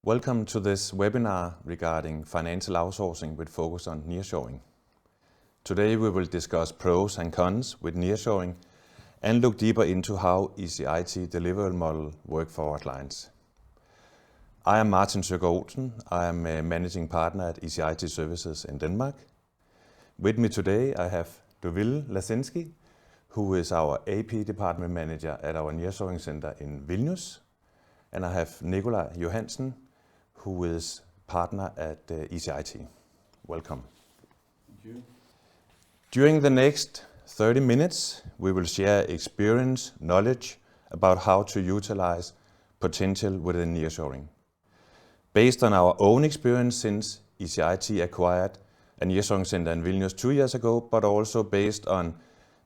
Welcome to this webinar regarding financial outsourcing with focus on nearshoring. Today we will discuss pros and cons with nearshoring and look deeper into how ECIT delivery model work for our clients. I am Martin Søgaard Olsen. I am a managing partner at ECIT Services in Denmark. With me today I have Dovile Lasinski, who is our AP department manager at our nearshoring center in Vilnius. And I have Nikolaj Johansen, who is partner at ECIT. Welcome. Thank you. During the next 30 minutes, we will share experience, knowledge about how to utilize potential within nearshoring. Based on our own experience since ECIT acquired a nearshoring center in Vilnius 2 years ago, but also based on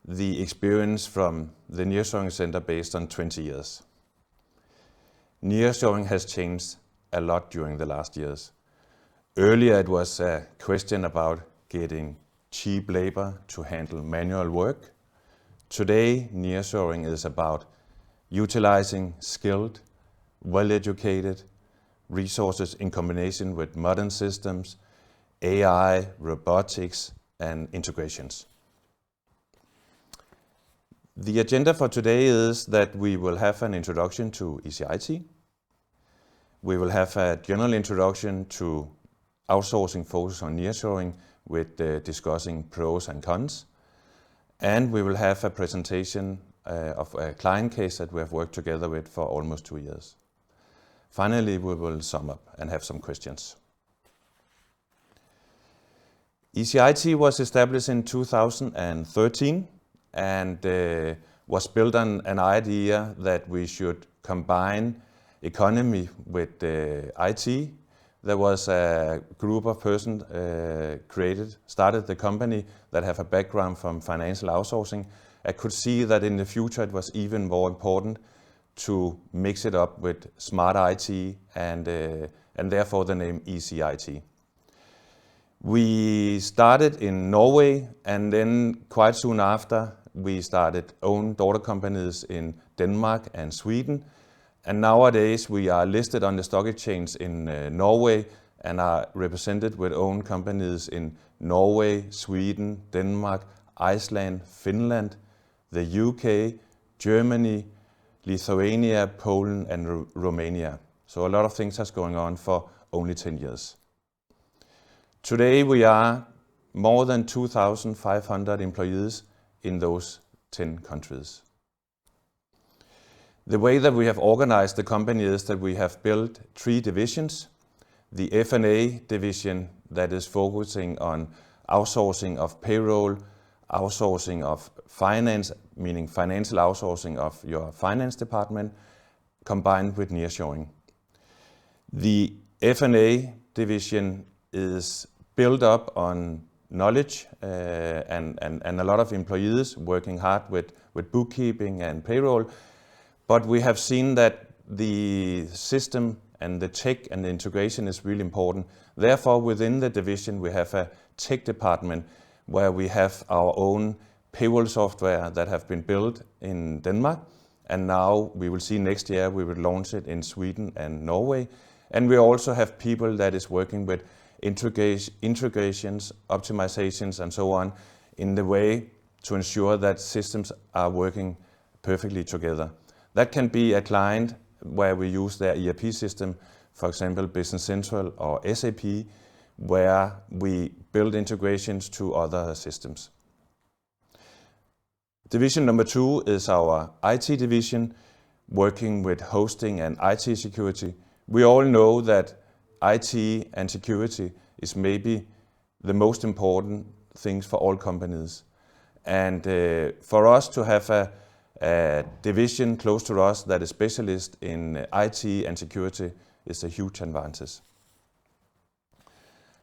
the experience from the nearshoring center based on 20 years. Nearshoring has changed a lot during the last years. Earlier it was a question about getting cheap labor to handle manual work. Today nearshoring is about utilizing skilled, well-educated resources in combination with modern systems, AI, robotics and integrations. The agenda for today is that we will have an introduction to ECIT. We will have a general introduction to outsourcing focus on nearshoring with discussing pros and cons. And we will have a presentation of a client case that we have worked together with for almost 2 years. Finally, we will sum up and have some questions. ECIT was established in 2013 and was built on an idea that we should combine economy with IT. There was a group of persons started the company that have a background from financial outsourcing. I could see that in the future it was even more important to mix it up with smart IT and therefore the name ECIT. We started in Norway and then quite soon after we started own daughter companies in Denmark and Sweden. And nowadays we are listed on the stock exchange in Norway and are represented with own companies in Norway, Sweden, Denmark, Iceland, Finland, the UK, Germany, Lithuania, Poland and Romania. So a lot of things has going on for only 10 years. Today we are more than 2,500 employees in those 10 countries. The way that we have organized the company is that we have built 3 divisions. The F&A division that is focusing on outsourcing of payroll, outsourcing of finance, meaning financial outsourcing of your finance department, combined with nearshoring. The F&A division is built up on knowledge and a lot of employees working hard with bookkeeping and payroll. But we have seen that the system and the tech and the integration is really important. Therefore, within the division, we have a tech department where we have our own payroll software that have been built in Denmark. And now we will see next year we will launch it in Sweden and Norway. And we also have people that is working with integrations, optimizations and so on in the way to ensure that systems are working perfectly together. That can be a client where we use their ERP system, for example, Business Central or SAP, where we build integrations to other systems. Division number 2 is our IT division, working with hosting and IT security. We all know that IT and security is maybe the most important things for all companies. And for us to have a division close to us that is specialist in IT and security is a huge advantage.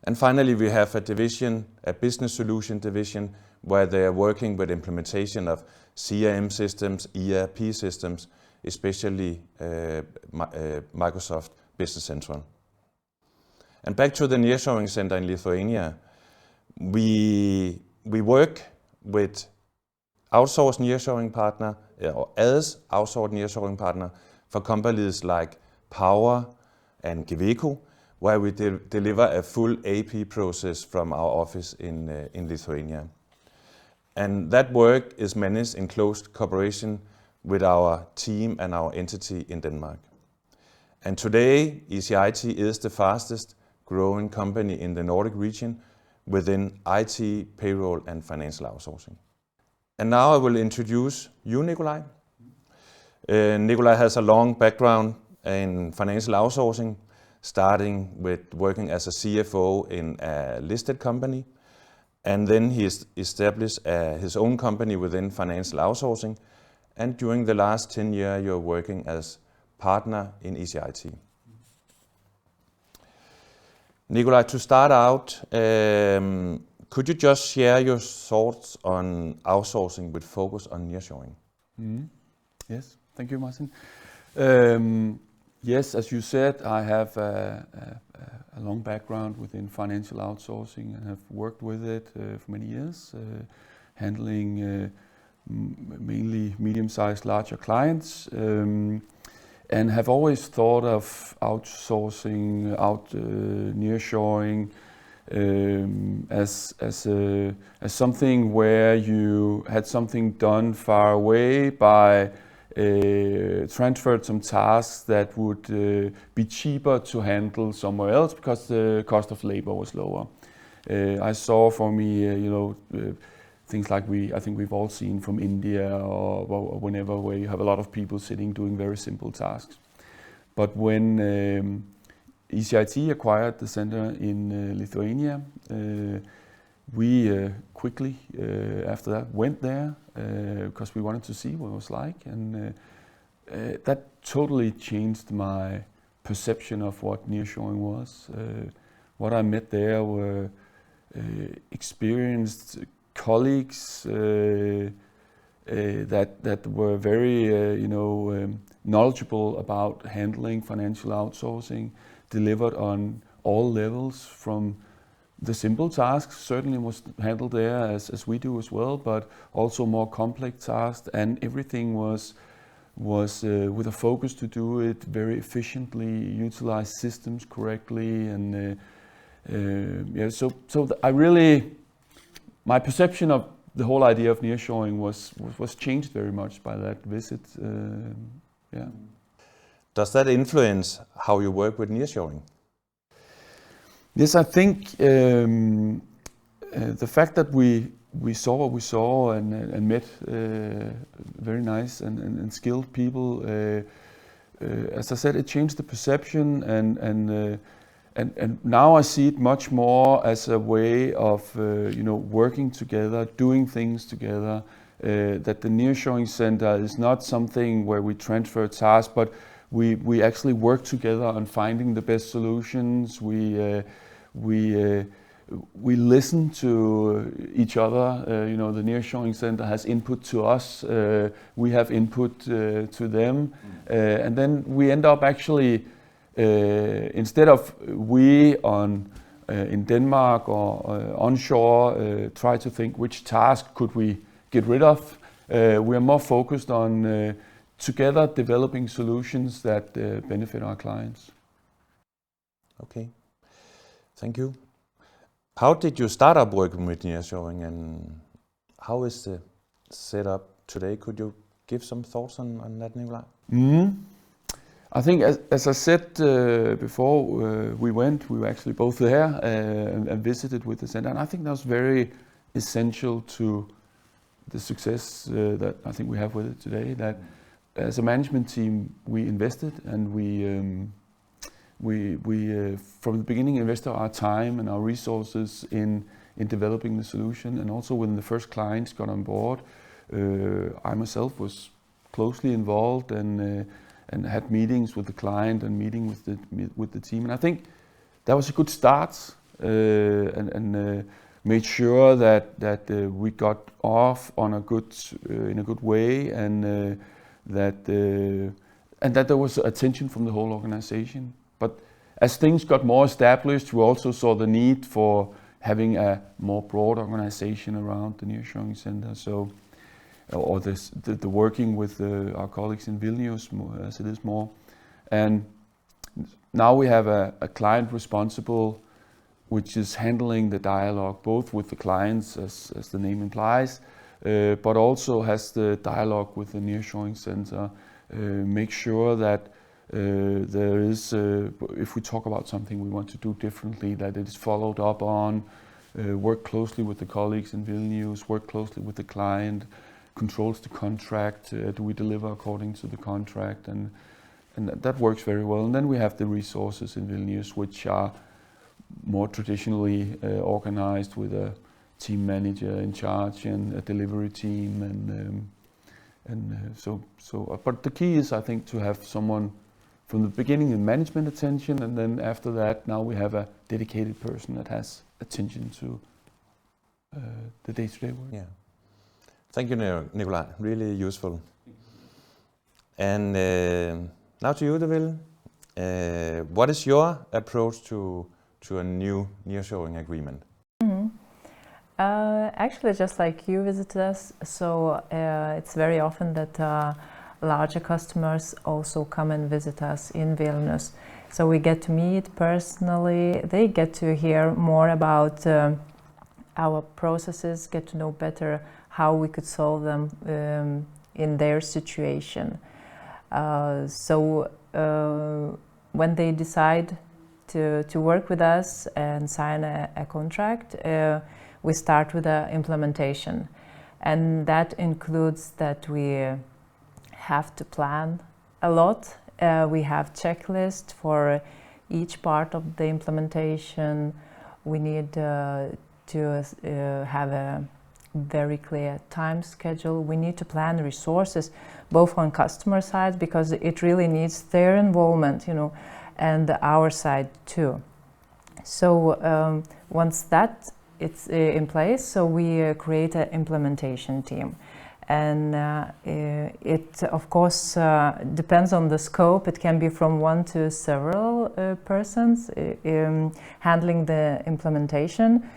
And finally, we have a division, a business solution division, where they are working with implementation of CRM systems, ERP systems, especially Microsoft Business Central. And back to the nearshoring center in Lithuania, we work with outsourced nearshoring partner, or as outsourced nearshoring partner for companies like power, and Hvilke, where we deliver a full AP process from our office in Lithuania. And that work is managed in close cooperation with our team and our entity in Denmark. And today, ECIT is the fastest growing company in the Nordic region within IT, payroll and financial outsourcing. And now I will introduce you, Nikolaj. Nikolaj has a long background in financial outsourcing, starting with working as a CFO in a listed company. And then he established his own company within financial outsourcing. And during the last 10 years, you're working as partner in ECIT. Nikolaj, to start out, could you just share your thoughts on outsourcing with focus on nearshoring? Yes, thank you, Martin. Yes, as you said, I have a long background within financial outsourcing and have worked with it for many years, handling mainly medium-sized, larger clients, and have always thought of outsourcing, nearshoring as something where you had something done far away by transferred some tasks that would be cheaper to handle somewhere else because the cost of labor was lower. I saw for me, things like I think we've all seen from India or whenever, where you have a lot of people sitting doing very simple tasks. But when ECIT acquired the center in Lithuania, we quickly after that went there because we wanted to see what it was like, and that totally changed my perception of what nearshoring was. What I met there were experienced colleagues that were very knowledgeable about handling financial outsourcing, delivered on all levels, from the simple tasks certainly was handled there as we do as well, but also more complex tasks, and everything was with a focus to do it very efficiently, utilize systems correctly, and my perception of the whole idea of nearshoring was changed very much by that visit. Does that influence how you work with nearshoring? Yes, I think the fact that we saw what we saw and met very nice and skilled people, as I said, it changed the perception, and now I see it much more as a way of working together, doing things together. That the nearshoring center is not something where we transfer tasks, but we actually work together on finding the best solutions. We listen to each other. The nearshoring center has input to us. We have input to them, and then we end up actually. Instead of we in Denmark or onshore try to think which task could we get rid of, we are more focused on together developing solutions that benefit our clients. Okay, thank you. How did you start up working with nearshoring, and how is the setup today? Could you give some thoughts on that, Nikolaj? I think, as I said before, we were actually both there and visited with the center, and I think that was very essential to the success that I think we have with it today. That as a management team, we invested, and we from the beginning invested our time and our resources in developing the solution, and also when the first clients got on board, I myself was closely involved and had meetings with the client and meeting with the team, and I think that was a good start, and made sure that we got off on in a good way, and that there was attention from the whole organization. But as things got more established, we also saw the need for having a more broad organization around the nearshoring center. So. Or the working with our colleagues in Vilnius as it is more, and now we have a client responsible, which is handling the dialogue both with the clients, as the name implies, but also has the dialogue with the nearshoring center. Make sure that there is, if we talk about something we want to do differently, that it is followed up on. Work closely with the colleagues in Vilnius, work closely with the client, controls the contract, do we deliver according to the contract, and that works very well. And then we have the resources in Vilnius, which are more traditionally organized with a team manager in charge and a delivery team, but the key is, I think, to have someone from the beginning in management attention, and then after that, now we have a dedicated person that has attention to the day-to-day work. Yeah. Thank you, Nikolaj. Really useful. And now to you, Deville. What is your approach to a new nearshoring agreement? Actually, just like you visited us, so it's very often that larger customers also come and visit us in Vilnius. So we get to meet personally, they get to hear more about our processes, get to know better how we could solve them in their situation. So when they decide to work with us and sign a contract, we start with the implementation. And that includes that we have to plan a lot. We have checklists for each part of the implementation. We need to have a very clear time schedule. We need to plan resources, both on customer side, because it really needs their involvement, and our side too. So once that it's in place, so we create an implementation team. And it, of course, depends on the scope. It can be from one to several persons handling the implementation.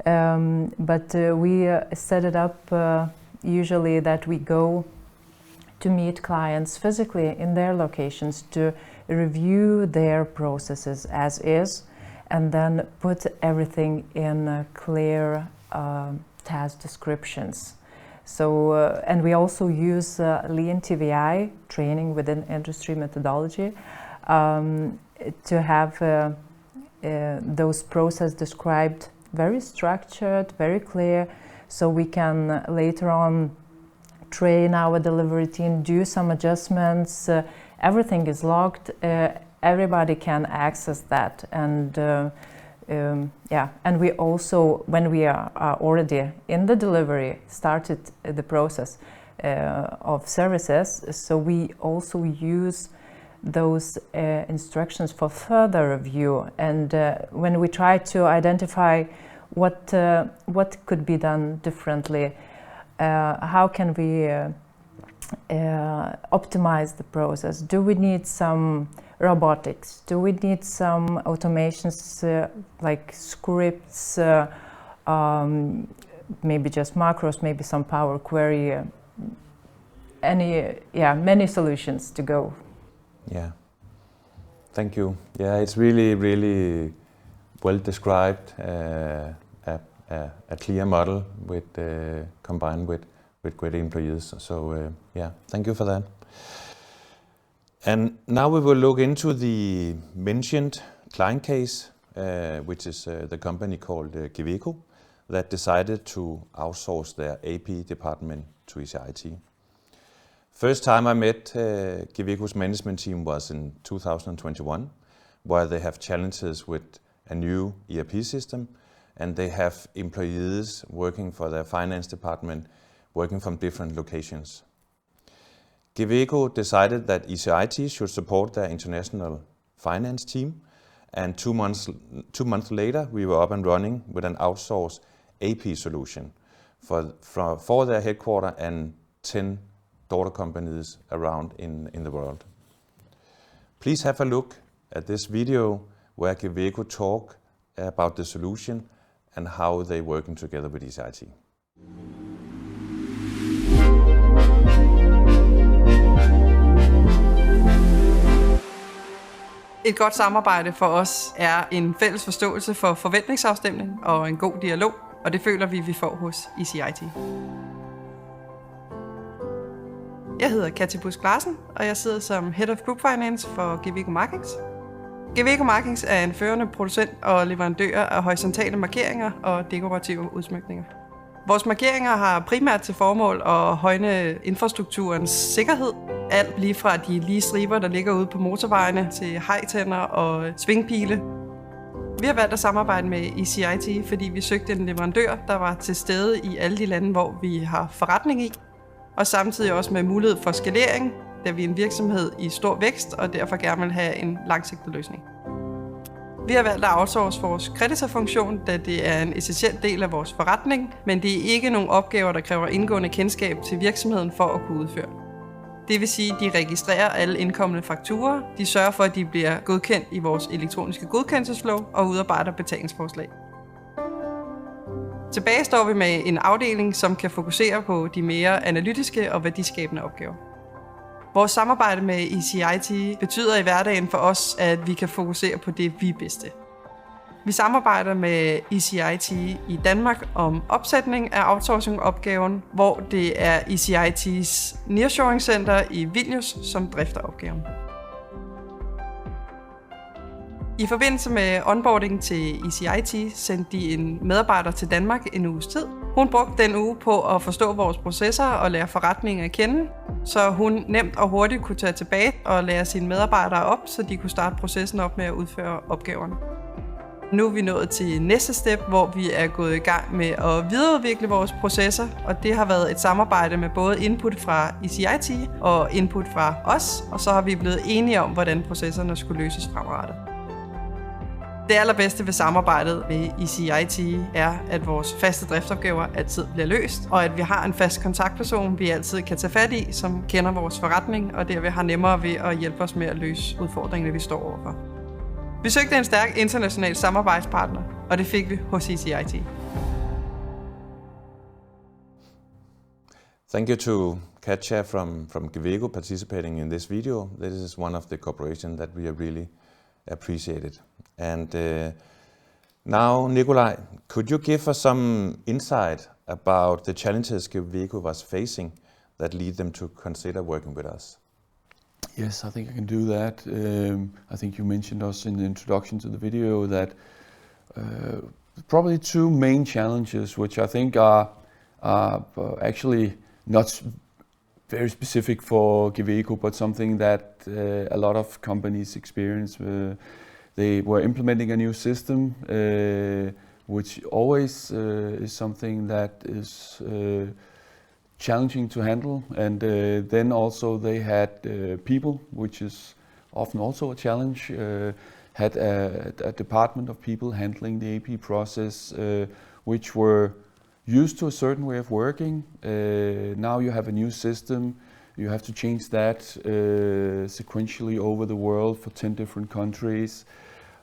But we set it up usually that we go to meet clients physically in their locations to review their processes as is, and then put everything in clear task descriptions. So, and we also use Lean TVI training within industry methodology to have those processes described very structured, very clear, so we can later on train our delivery team, do some adjustments. Everything is logged. Everybody can access that, and and we also, when we are already in the delivery, started the process of services, so we also use those instructions for further review. And when we try to identify what could be done differently, how can we optimize the process? Do we need some robotics? Do we need some automations like scripts, maybe just macros, maybe some Power Query, many solutions to go. Yeah, thank you. Yeah, it's really, really well described, a clear model with combined with great employees. So thank you for that. And now we will look into the mentioned client case, which is the company called Hvilke, that decided to outsource their AP department to ECIT. First time I met Hvilke's management team was in 2021, where they have challenges with a new ERP system, and they have employees working for their finance department, working from different locations. Hvilke decided that ECIT should support their international finance team, and 2 months later we were up and running with an outsourced AP solution for their headquarters and 10 daughter companies around in the world. Please have a look at this video where Hvilke talk about the solution and how they're working together with ECIT. Et godt samarbejde for os er en fælles forståelse for forventningsafstemning og en god dialog, og det føler vi får hos ECIT. Jeg hedder Katja Busk Larsen, og jeg sidder som Head of Group Finance for Hvilke Markings. Hvilke Markings er en førende producent og leverandør af horisontale markeringer og dekorative udsmykninger. Vores markeringer har primært til formål at højne infrastrukturens sikkerhed. Alt lige fra de lige striber, der ligger ude på motorvejene, til hejtænder og svingpile. Vi har valgt at samarbejde med ECIT, fordi vi søgte en leverandør, der var til stede i alle de lande, hvor vi har forretning i. Og samtidig også med mulighed for skalering, da vi er en virksomhed i stor vækst og derfor gerne vil have en langsigtet løsning. Vi har valgt at outsource vores kreditorfunktion, da det er en essentiel del af vores forretning, men det er ikke nogen opgaver, der kræver indgående kendskab til virksomheden for at kunne udføre. Det vil sige, at de registrerer alle indkommende fakturer, de sørger for, at de bliver godkendt i vores elektroniske godkendelsesflow og udarbejder betalingsforslag. Tilbage står vi med en afdeling, som kan fokusere på de mere analytiske og værdiskabende opgaver. Vores samarbejde med ECIT betyder i hverdagen for os, at vi kan fokusere på det, vi er bedste. Vi samarbejder med ECIT i Danmark om opsætning af outsourcing-opgaven, hvor det er ECIT's nearshoring center i Vilnius, som drifter opgaven. I forbindelse med onboarding til ECIT sendte de en medarbejder til Danmark en uges tid. Hun brugte den uge på at forstå vores processer og lære forretningen at kende, så hun nemt og hurtigt kunne tage tilbage og lære sine medarbejdere op, så de kunne starte processen op med at udføre opgaverne. Nu er vi nået til næste step, hvor vi er gået i gang med at videreudvikle vores processer, og det har været et samarbejde med både input fra ECIT og input fra os, og så har vi blevet enige om, hvordan processerne skulle løses fremadrettet. Det allerbedste ved samarbejdet med ECIT er, at vores faste driftsopgaver altid bliver løst, og at vi har en fast kontaktperson, vi altid kan tage fat i, som kender vores forretning, og derved har nemmere ved at hjælpe os med at løse udfordringerne, vi står overfor. Vi søgte en stærk international samarbejdspartner, og det fik vi hos ECIT. Thank you to Katja from Hvilke participating in this video. This is one of the cooperation that we have really appreciated. And now, Nikolaj, could you give us some insight about the challenges Hvilke was facing that lead them to consider working with us? Yes, I think I can do that. I think you mentioned us in the introduction to the video that probably two main challenges, which I think are actually not very specific for Hvilke, but something that a lot of companies experience. They were implementing a new system, which always is something that is challenging to handle, and then also they had people, which is often also a challenge, had a department of people handling the AP process, which were used to a certain way of working. Now you have a new system, you have to change that sequentially over the world for 10 different countries.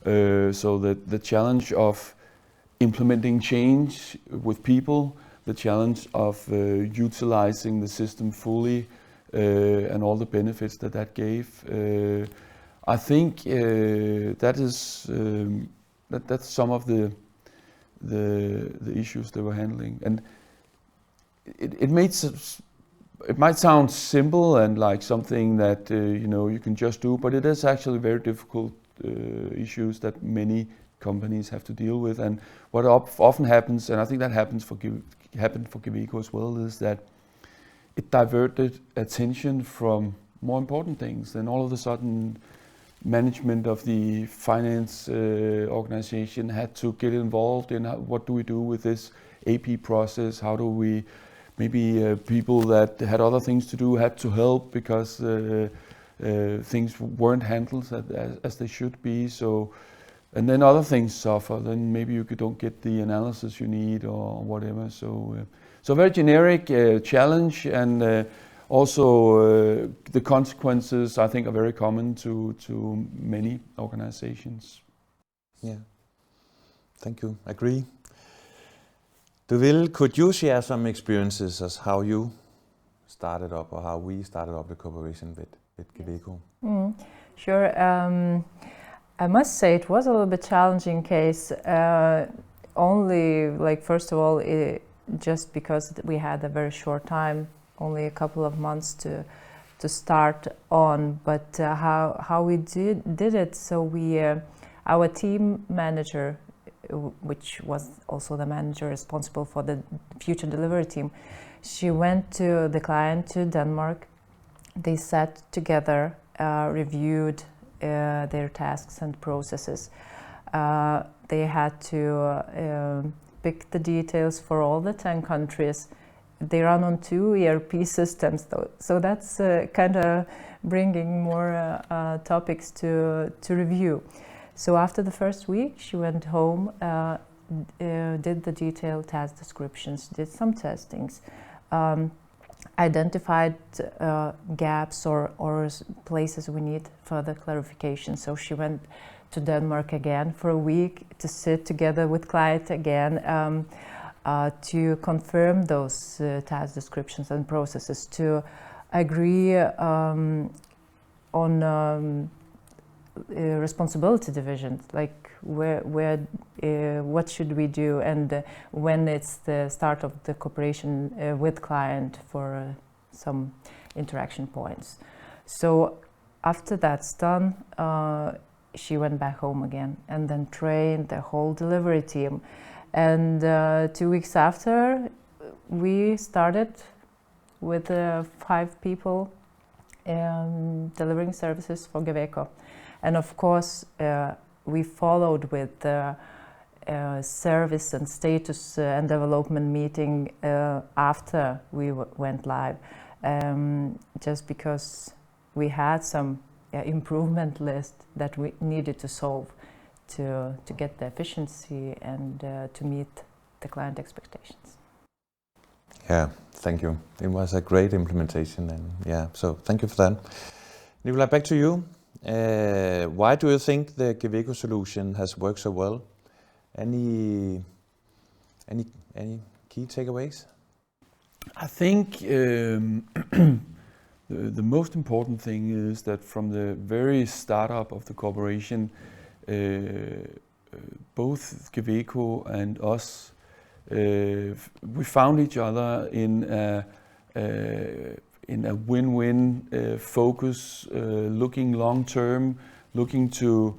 So the challenge of implementing change with people, the challenge of utilizing the system fully and all the benefits that gave. I think that is that's some of the issues they were handling, and it might sound simple and like something that you can just do, but it is actually very difficult issues that many companies have to deal with. And what often happens, and I think that happened for Hvilke as well, is that it diverted attention from more important things. Then all of a sudden, management of the finance organization had to get involved in what do we do with this AP process? How do we, maybe people that had other things to do had to help because things weren't handled as they should be. So, and then other things suffer. Then maybe you don't get the analysis you need or whatever. So very generic challenge, and also the consequences I think are very common to many organizations. Yeah, thank you. Agree. Could you share some experiences as how you started up or how we started up the cooperation with Hvilke? Sure. I must say it was a little bit challenging case. Only, like, first of all, just because we had a very short time, only a couple of months to start on. But how we did it, so we, our team manager, which was also the manager responsible for the future delivery team, she went to the client to Denmark. They sat together, reviewed their tasks and processes. They had to pick the details for all the 10 countries. They run on 2 ERP systems, though, so that's kind of bringing more topics to review. So after the first week, she went home, did the detailed task descriptions, did some testings, identified gaps or places we need further clarification. So she went to Denmark again for a week to sit together with client again to confirm those task descriptions and processes, to agree on responsibility divisions, like what should we do, and when it's the start of the cooperation with client for some interaction points. So after that's done, she went back home again and then trained the whole delivery team. And 2 weeks after, we started with 5 people delivering services for Hvilke. And of course, we followed with the service and status and development meeting after we went live, just because we had some improvement list that we needed to solve to get the efficiency and to meet the client expectations. Yeah, thank you. It was a great implementation, and yeah, so thank you for that. Nicolai, back to you. Why do you think the Hvilke solution has worked so well? Any key takeaways? I think the most important thing is that from the very startup of the corporation, both Hvilke and us, we found each other in a win-win focus, looking long-term, looking to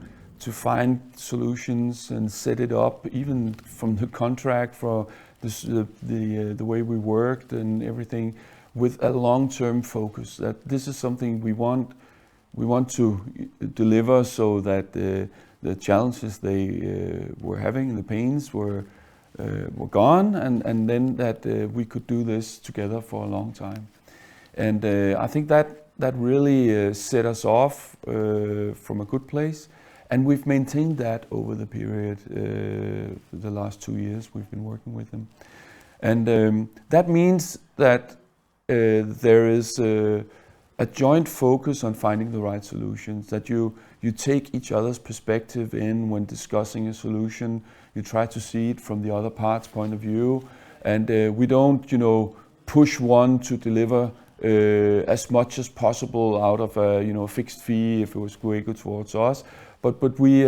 find solutions and set it up, even from the contract for the way we worked and everything, with a long-term focus. That this is something we want to deliver, so that the challenges they were having and the pains were gone, and then that we could do this together for a long time. And I think that really set us off from a good place, and we've maintained that over the period, the last 2 years we've been working with them. And that means that there is a joint focus on finding the right solutions, that you take each other's perspective in when discussing a solution. You try to see it from the other part's point of view, and we don't, push one to deliver as much as possible out of a fixed fee if it was Hvilke towards us, but we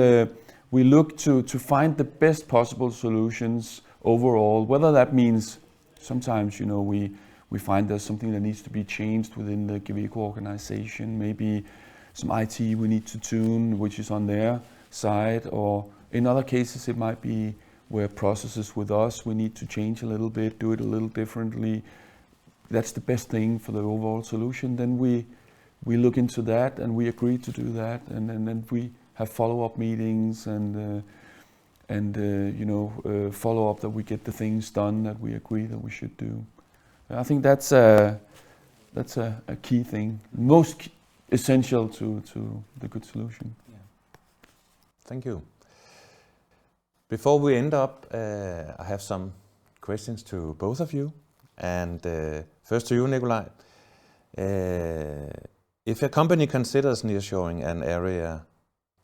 look to find the best possible solutions overall. Whether that means sometimes we find there's something that needs to be changed within the Hvilke organization, maybe some IT we need to tune, which is on their side, or in other cases it might be where processes with us we need to change a little bit, do it a little differently. That's the best thing for the overall solution. Then we look into that and we agree to do that, and then we have follow-up meetings and follow up that we get the things done that we agree that we should do. I think that's a key thing, most essential to the good solution. Yeah. Thank you. Before we end up, I have some questions to both of you. And first to you, Nicolai. If a company considers nearshoring an area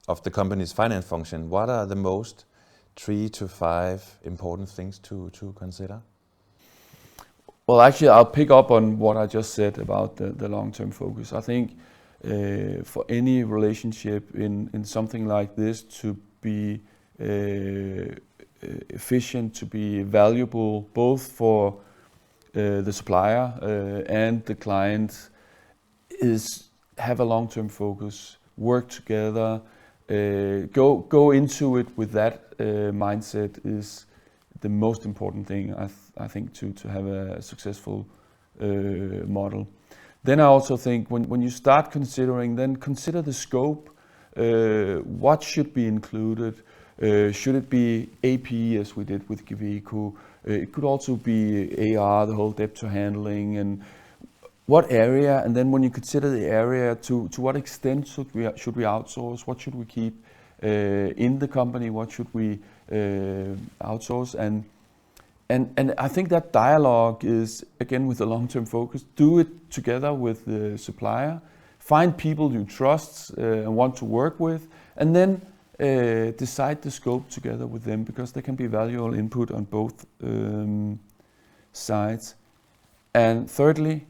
of the company's finance function, what are the most 3 to 5 important things to consider? Well, actually, I'll pick up on what I just said about the long-term focus. I think for any relationship in something like this to be efficient, to be valuable, both for the supplier and the client, is have a long-term focus, work together, go into it with that mindset is the most important thing, I think, to have a successful model. Then I also think when you start considering, then consider the scope. What should be included? Should it be AP as we did with Giveco? It could also be AR, the whole debtor handling, and what area. And then when you consider the area, to what extent should we outsource? What should we keep in the company? What should we outsource? And I think that dialogue is, again, with a long-term focus. Do it together with the supplier. Find people you trust and want to work with, and then decide the scope together with them, because there can be valuable input on both sides. And thirdly,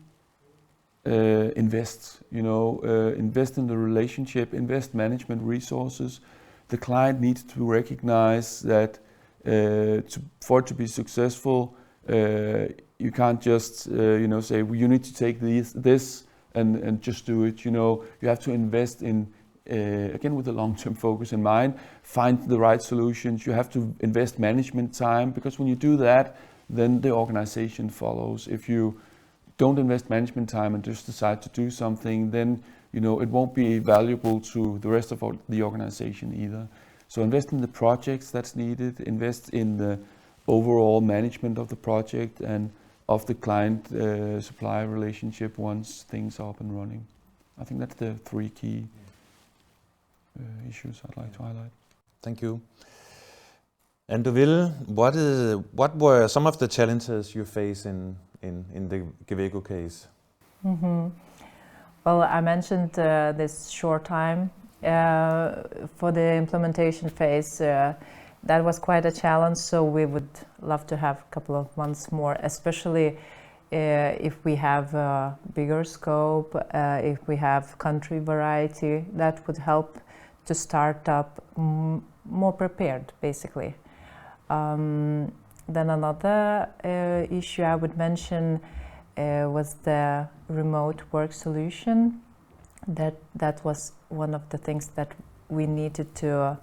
invest. Invest in the relationship. Invest management resources. The client needs to recognize that for it to be successful, you can't just say, well, you need to take this and just do it. You have to invest in, again, with a long-term focus in mind, find the right solutions. You have to invest management time, because when you do that, then the organization follows. If you don't invest management time and just decide to do something, then it won't be valuable to the rest of the organization either. So invest in the projects that's needed, invest in the overall management of the project and of the client-supplier relationship once things are up and running. I think that's the three key issues I'd like to highlight. Thank you. And Will, what were some of the challenges you face in the Giveco case? Mm-hmm. Well, I mentioned this short time for the implementation phase. That was quite a challenge, so we would love to have a couple of months more, especially if we have a bigger scope, if we have country variety. That would help to start up more prepared, basically. Then another issue I would mention was the remote work solution. That was one of the things that we needed to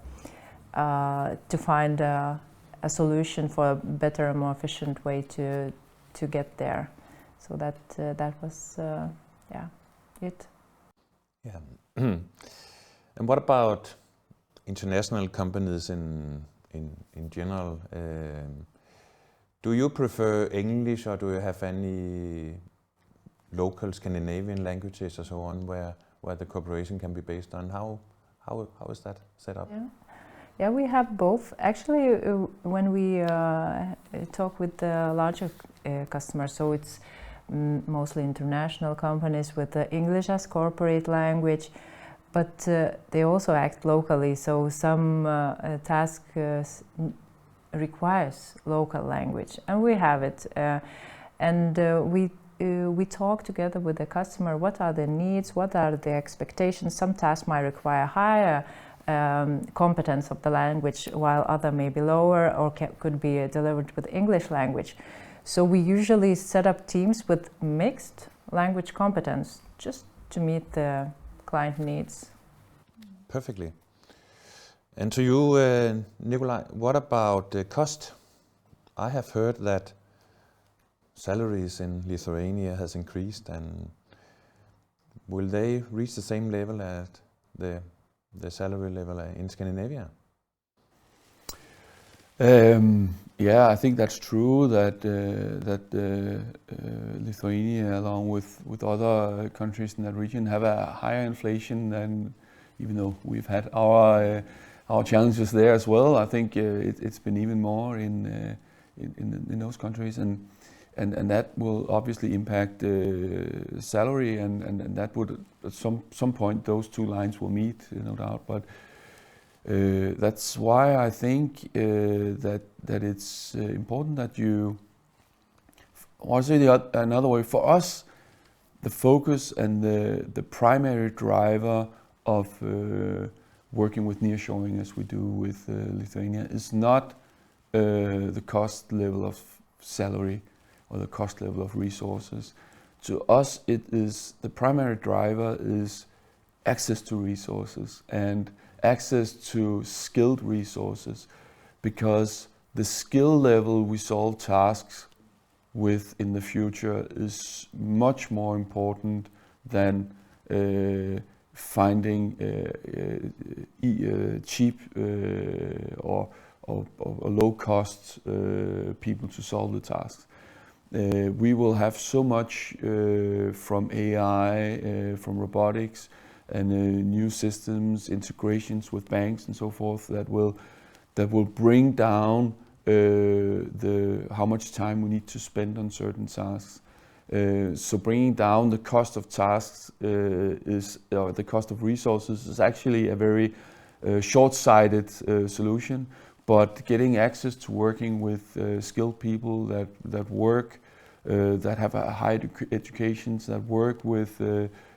find a solution for a better and more efficient way to get there. So that was it. Yeah. And what about international companies in general? Do you prefer English, or do you have any local Scandinavian languages or so on where the cooperation can be based on? How is that set up? Yeah, we have both. Actually, when we talk with the larger customers, so it's mostly international companies with English as corporate language, but they also act locally. So some task requires local language, and we have it. And we talk together with the customer. What are their needs? What are their expectations? Some tasks might require higher competence of the language, while other may be lower or could be delivered with English language. So we usually set up teams with mixed language competence just to meet the client needs. Perfectly. And to you, Nikolai, what about the cost? I have heard that salaries in Lithuania has increased, and will they reach the same level as the salary level in Scandinavia? Yeah, I think that's true that Lithuania, along with other countries in that region, have a higher inflation than, even though we've had our challenges there as well. I think it's been even more in those countries, and that will obviously impact salary, and that would at some point those two lines will meet, no doubt. But that's why I think that it's important that you. I want to say another way for us. the focus and the primary driver of working with nearshoring as we do with Lithuania is not the cost level of salary or the cost level of resources. To us, it is the primary driver is access to resources and access to skilled resources, because the skill level we solve tasks with in the future is much more important than finding cheap or low cost people to solve the tasks. We will have so much from AI, from robotics, and new systems, integrations with banks and so forth that will bring down how much time we need to spend on certain tasks. So bringing down the cost of tasks the cost of resources is actually a very short-sighted solution. But getting access to working with skilled people that work, that have a high educations, that work with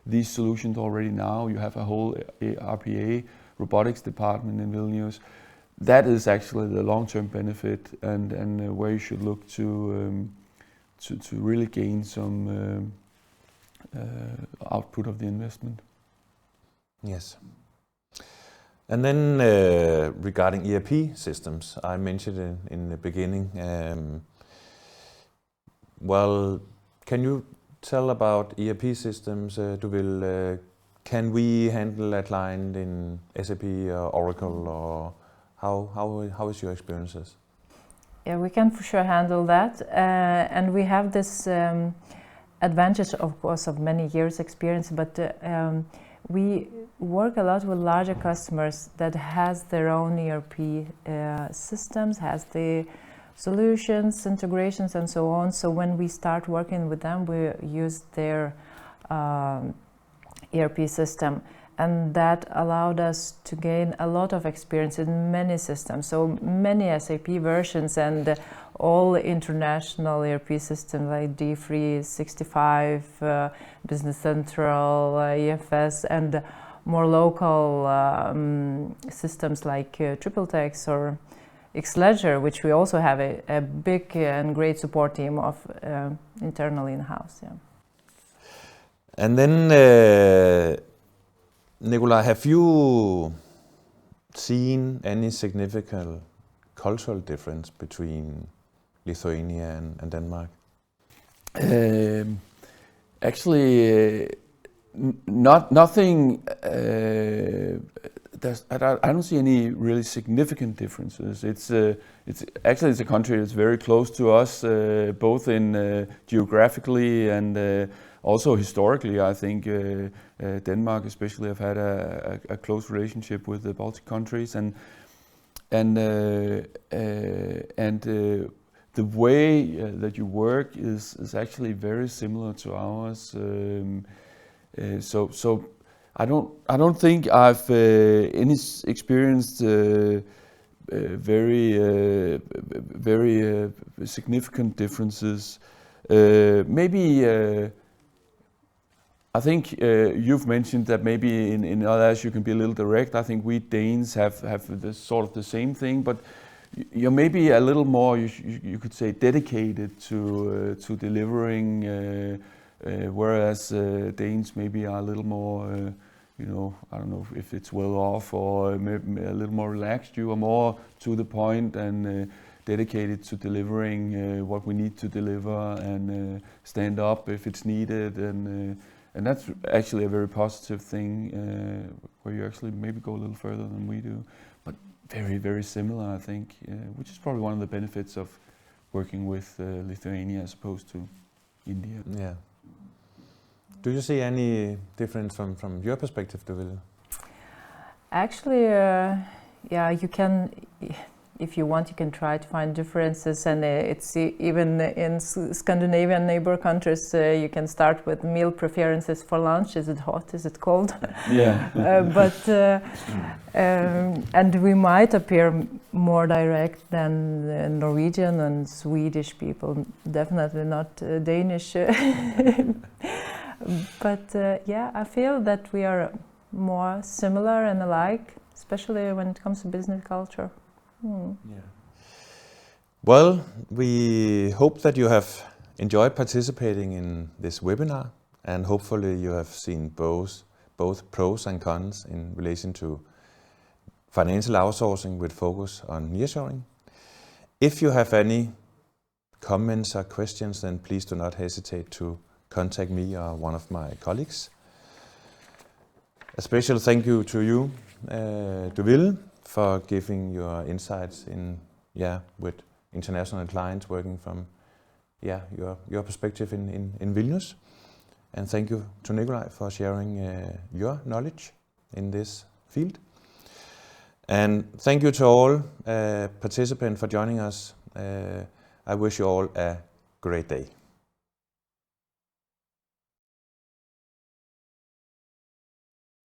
these solutions already now. You have a whole RPA, robotics department in Vilnius. That is actually the long-term benefit, and where you should look to really gain some output of the investment. Yes. And then regarding ERP systems, I mentioned it in the beginning. Well, can you tell about ERP systems? Can we handle a client in SAP or Oracle, or how is your experiences? Yeah, we can for sure handle that, and we have this advantage, of course, of many years' experience. But we work a lot with larger customers that has their own ERP systems, has the solutions, integrations, and so on. So when we start working with them, we use their ERP system, and that allowed us to gain a lot of experience in many systems. So many SAP versions and all international ERP systems like D365, Business Central, EFS, and more local systems like TripleTex or Xledger, which we also have a big and great support team of internally in-house. Yeah. And then, Nikolai, have you seen any significant cultural difference between Lithuania and Denmark? Actually, nothing. I don't see any really significant differences. It's a country that's very close to us, both in geographically and also historically. I think Denmark, especially, have had a close relationship with the Baltic countries, and the way that you work is actually very similar to ours. So I don't think I've any experienced very significant differences. Maybe I think you've mentioned that maybe in others you can be a little direct. I think we Danes have this sort of the same thing, but you're maybe a little more, you could say, dedicated to delivering, whereas Danes maybe are a little more, I don't know if it's well off or maybe a little more relaxed. You are more to the point and dedicated to delivering what we need to deliver, and stand up if it's needed, and that's actually a very positive thing, where you actually maybe go a little further than we do, but very, very similar, I think, which is probably one of the benefits of working with Lithuania as opposed to India. Yeah. Do you see any difference from your perspective, Hvilke? Actually, yeah, you can, if you want, you can try to find differences, and it's even in Scandinavian neighbor countries, you can start with meal preferences for lunch. Is it hot? Is it cold? Yeah. And we might appear more direct than Norwegian and Swedish people, definitely not Danish. But yeah, I feel that we are more similar and alike, especially when it comes to business culture. Yeah. Well, we hope that you have enjoyed participating in this webinar, and hopefully you have seen both pros and cons in relation to financial outsourcing with focus on nearshoring. If you have any comments or questions, then please do not hesitate to contact me or one of my colleagues. A special thank you to you, Hvilke, for giving your insights with international clients working from your perspective in Vilnius. And thank you to Nikolaj for sharing your knowledge in this field. And thank you to all participants for joining us. I wish you all a great day.